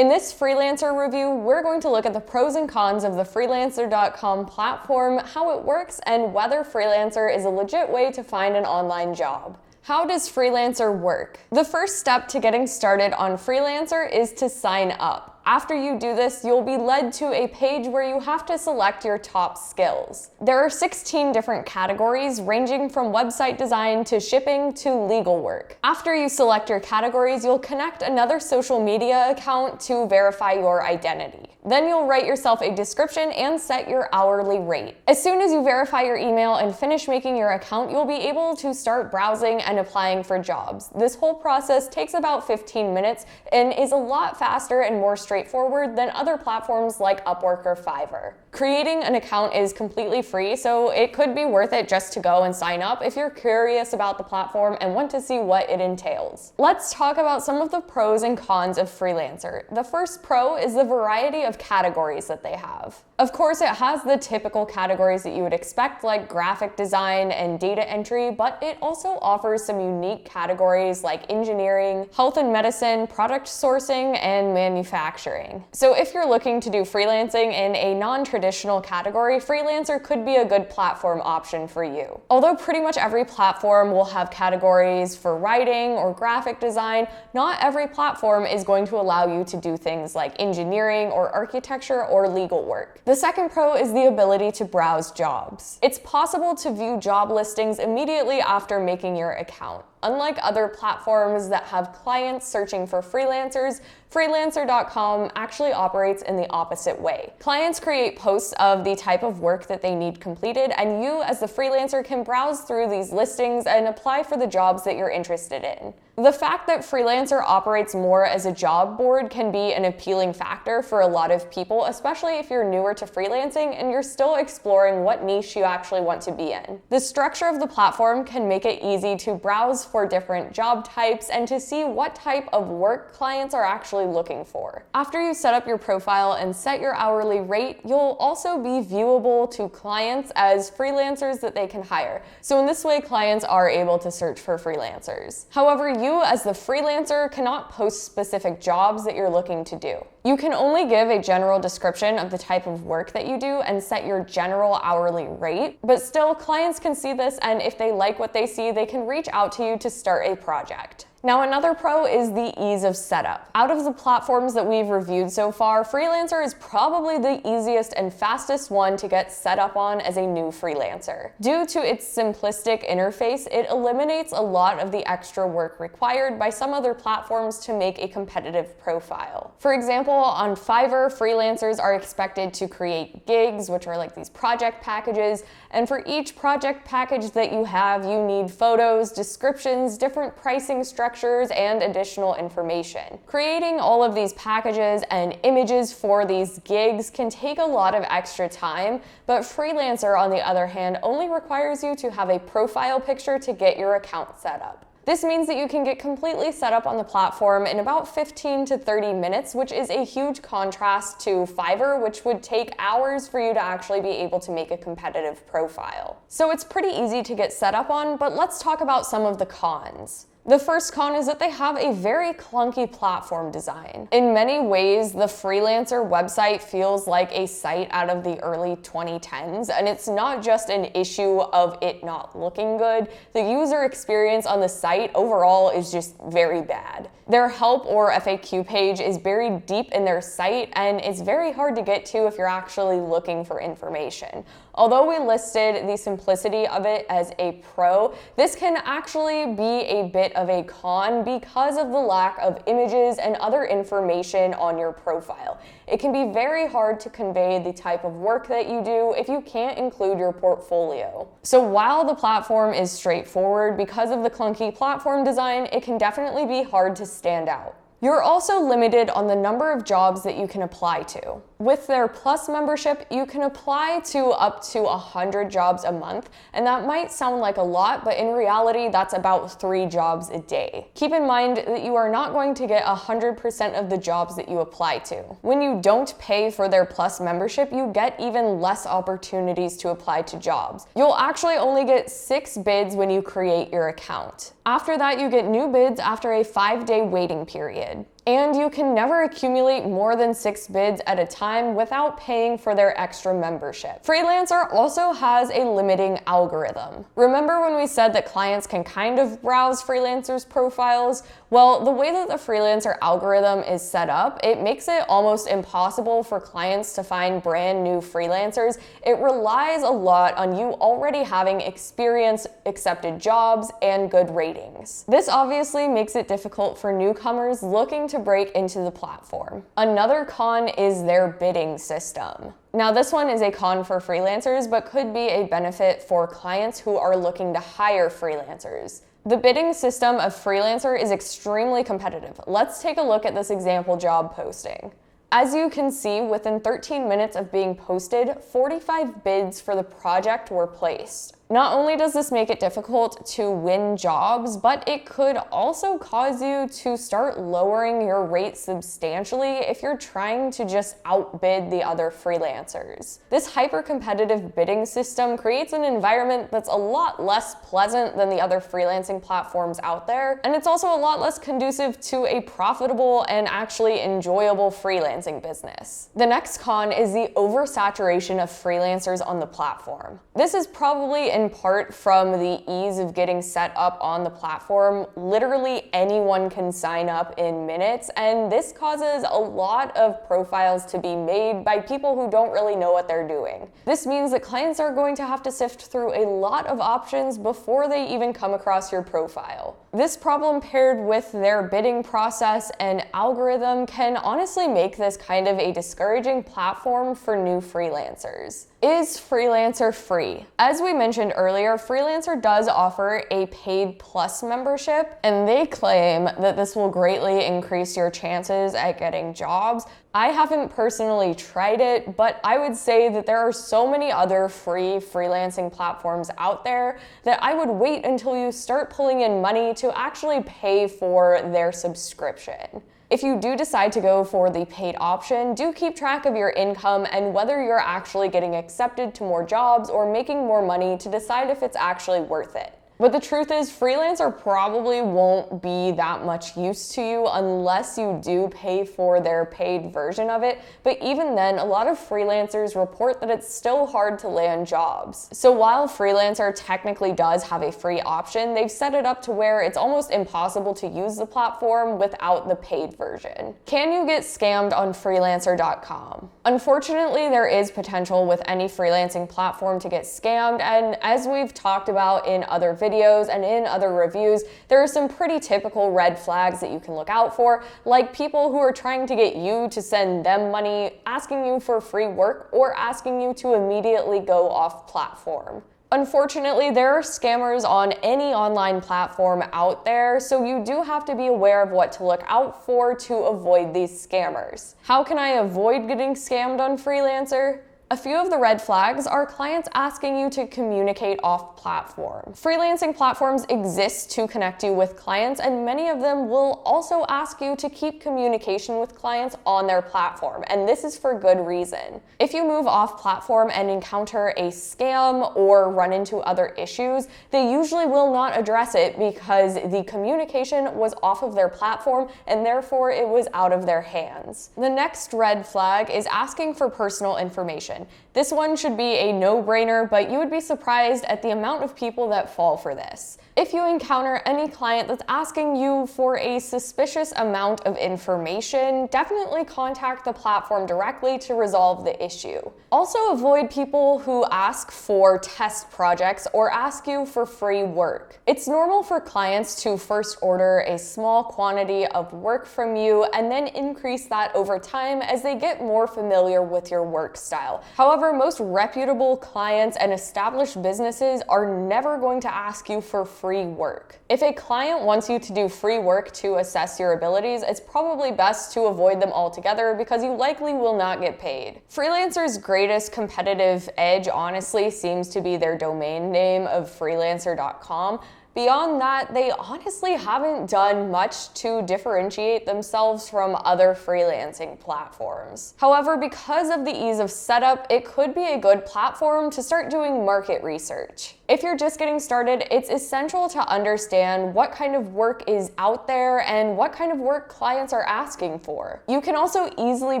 In this Freelancer review, we're going to look at the pros and cons of the Freelancer.com platform, how it works, and whether Freelancer is a legit way to find an online job. How does Freelancer work? The first step to getting started on Freelancer is to sign up. After you do this, you'll be led to a page where you have to select your top skills. There are 16 different categories ranging from website design to shipping to legal work. After you select your categories, you'll connect another social media account to verify your identity. Then you'll write yourself a description and set your hourly rate. As soon as you verify your email and finish making your account, you'll be able to start browsing and applying for jobs. This whole process takes about 15 minutes and is a lot faster and more straightforward than other platforms like Upwork or Fiverr. Creating an account is completely free, so it could be worth it just to go and sign up if you're curious about the platform and want to see what it entails. Let's talk about some of the pros and cons of Freelancer. The first pro is the variety of categories that they have. Of course, it has the typical categories that you would expect, like graphic design and data entry, but it also offers some unique categories like engineering, health and medicine, product sourcing, and manufacturing. So if you're looking to do freelancing in a non-traditional category, Freelancer could be a good platform option for you. Although pretty much every platform will have categories for writing or graphic design, not every platform is going to allow you to do things like engineering or architecture or legal work. The second pro is the ability to browse jobs. It's possible to view job listings immediately after making your account. Unlike other platforms that have clients searching for freelancers, Freelancer.com actually operates in the opposite way. Clients create posts of the type of work that they need completed, and you as the freelancer can browse through these listings and apply for the jobs that you're interested in. The fact that Freelancer operates more as a job board can be an appealing factor for a lot of people, especially if you're newer to freelancing and you're still exploring what niche you actually want to be in. The structure of the platform can make it easy to browse for different job types and to see what type of work clients are actually looking for. After you set up your profile and set your hourly rate, you'll also be viewable to clients as freelancers that they can hire. So in this way, clients are able to search for freelancers. However, you as the freelancer cannot post specific jobs that you're looking to do. You can only give a general description of the type of work that you do and set your general hourly rate, but still clients can see this, and if they like what they see, they can reach out to you to start a project. Now, another pro is the ease of setup. Out of the platforms that we've reviewed so far, Freelancer is probably the easiest and fastest one to get set up on as a new freelancer. Due to its simplistic interface, it eliminates a lot of the extra work required by some other platforms to make a competitive profile. For example, on Fiverr, freelancers are expected to create gigs, which are like these project packages, and for each project package that you have, you need photos, descriptions, different pricing structures, and additional information. Creating all of these packages and images for these gigs can take a lot of extra time, but Freelancer, on the other hand, only requires you to have a profile picture to get your account set up. This means that you can get completely set up on the platform in about 15 to 30 minutes, which is a huge contrast to Fiverr, which would take hours for you to actually be able to make a competitive profile. So it's pretty easy to get set up on, but let's talk about some of the cons. The first con is that they have a very clunky platform design. In many ways, the Freelancer website feels like a site out of the early 2010s, and it's not just an issue of it not looking good. The user experience on the site overall is just very bad. Their help or FAQ page is buried deep in their site, and it's very hard to get to if you're actually looking for information. Although we listed the simplicity of it as a pro, this can actually be a bit of a con because of the lack of images and other information on your profile. It can be very hard to convey the type of work that you do if you can't include your portfolio. So while the platform is straightforward, because of the clunky platform design, it can definitely be hard to stand out. You're also limited on the number of jobs that you can apply to. With their Plus membership, you can apply to up to 100 jobs a month, and that might sound like a lot, but in reality, that's about 3 jobs a day. Keep in mind that you are not going to get 100% of the jobs that you apply to. When you don't pay for their Plus membership, you get even less opportunities to apply to jobs. You'll actually only get 6 bids when you create your account. After that, you get new bids after a 5-day waiting period. And you can never accumulate more than 6 bids at a time without paying for their extra membership. Freelancer also has a limiting algorithm. Remember when we said that clients can kind of browse freelancers' profiles? Well, the way that the Freelancer algorithm is set up, it makes it almost impossible for clients to find brand new freelancers. It relies a lot on you already having experience, accepted jobs, and good ratings. This obviously makes it difficult for newcomers looking to break into the platform. Another con is their bidding system. Now, this one is a con for freelancers, but could be a benefit for clients who are looking to hire freelancers. The bidding system of Freelancer is extremely competitive. Let's take a look at this example job posting. As you can see, within 13 minutes of being posted, 45 bids for the project were placed. Not only does this make it difficult to win jobs, but it could also cause you to start lowering your rate substantially if you're trying to just outbid the other freelancers. This hyper-competitive bidding system creates an environment that's a lot less pleasant than the other freelancing platforms out there, and it's also a lot less conducive to a profitable and actually enjoyable freelancing business. The next con is the oversaturation of freelancers on the platform. This is probably in part from the ease of getting set up on the platform. Literally anyone can sign up in minutes, and this causes a lot of profiles to be made by people who don't really know what they're doing. This means that clients are going to have to sift through a lot of options before they even come across your profile. This problem, paired with their bidding process and algorithm, can honestly make this kind of a discouraging platform for new freelancers. Is Freelancer free? As we mentioned earlier, Freelancer does offer a paid plus membership, and they claim that this will greatly increase your chances at getting jobs. I haven't personally tried it, but I would say that there are so many other free freelancing platforms out there that I would wait until you start pulling in money to actually pay for their subscription. If you do decide to go for the paid option, do keep track of your income and whether you're actually getting accepted to more jobs or making more money to decide if it's actually worth it. But the truth is, Freelancer probably won't be that much use to you unless you do pay for their paid version of it. But even then, a lot of freelancers report that it's still hard to land jobs. So while Freelancer technically does have a free option, they've set it up to where it's almost impossible to use the platform without the paid version. Can you get scammed on Freelancer.com? Unfortunately, there is potential with any freelancing platform to get scammed, and as we've talked about in other videos and in other reviews, there are some pretty typical red flags that you can look out for, like people who are trying to get you to send them money, asking you for free work, or asking you to immediately go off platform. Unfortunately, there are scammers on any online platform out there, so you do have to be aware of what to look out for to avoid these scammers. How can I avoid getting scammed on Freelancer? A few of the red flags are clients asking you to communicate off-platform. Freelancing platforms exist to connect you with clients, and many of them will also ask you to keep communication with clients on their platform, and this is for good reason. If you move off-platform and encounter a scam or run into other issues, they usually will not address it because the communication was off of their platform and therefore it was out of their hands. The next red flag is asking for personal information. This one should be a no-brainer, but you would be surprised at the amount of people that fall for this. If you encounter any client that's asking you for a suspicious amount of information, definitely contact the platform directly to resolve the issue. Also, avoid people who ask for test projects or ask you for free work. It's normal for clients to first order a small quantity of work from you and then increase that over time as they get more familiar with your work style. However, most reputable clients and established businesses are never going to ask you for free work. If a client wants you to do free work to assess your abilities, it's probably best to avoid them altogether because you likely will not get paid. Freelancer's greatest competitive edge honestly seems to be their domain name of Freelancer.com. Beyond that, they honestly haven't done much to differentiate themselves from other freelancing platforms. However, because of the ease of setup, it could be a good platform to start doing market research. If you're just getting started, it's essential to understand what kind of work is out there and what kind of work clients are asking for. You can also easily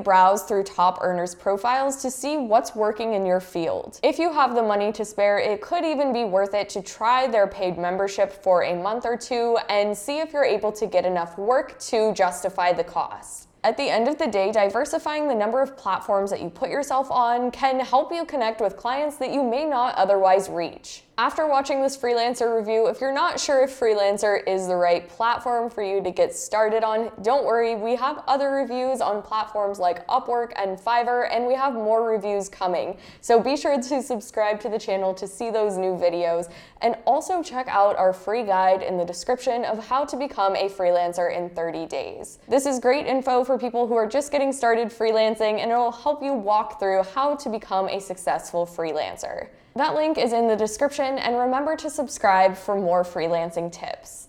browse through top earners' profiles to see what's working in your field. If you have the money to spare, it could even be worth it to try their paid membership for a month or two and see if you're able to get enough work to justify the cost. At the end of the day, diversifying the number of platforms that you put yourself on can help you connect with clients that you may not otherwise reach. After watching this Freelancer review, if you're not sure if Freelancer is the right platform for you to get started on, don't worry, we have other reviews on platforms like Upwork and Fiverr, and we have more reviews coming. So be sure to subscribe to the channel to see those new videos, and also check out our free guide in the description of how to become a freelancer in 30 days. This is great info for people who are just getting started freelancing, and it'll help you walk through how to become a successful freelancer. That link is in the description, and remember to subscribe for more freelancing tips.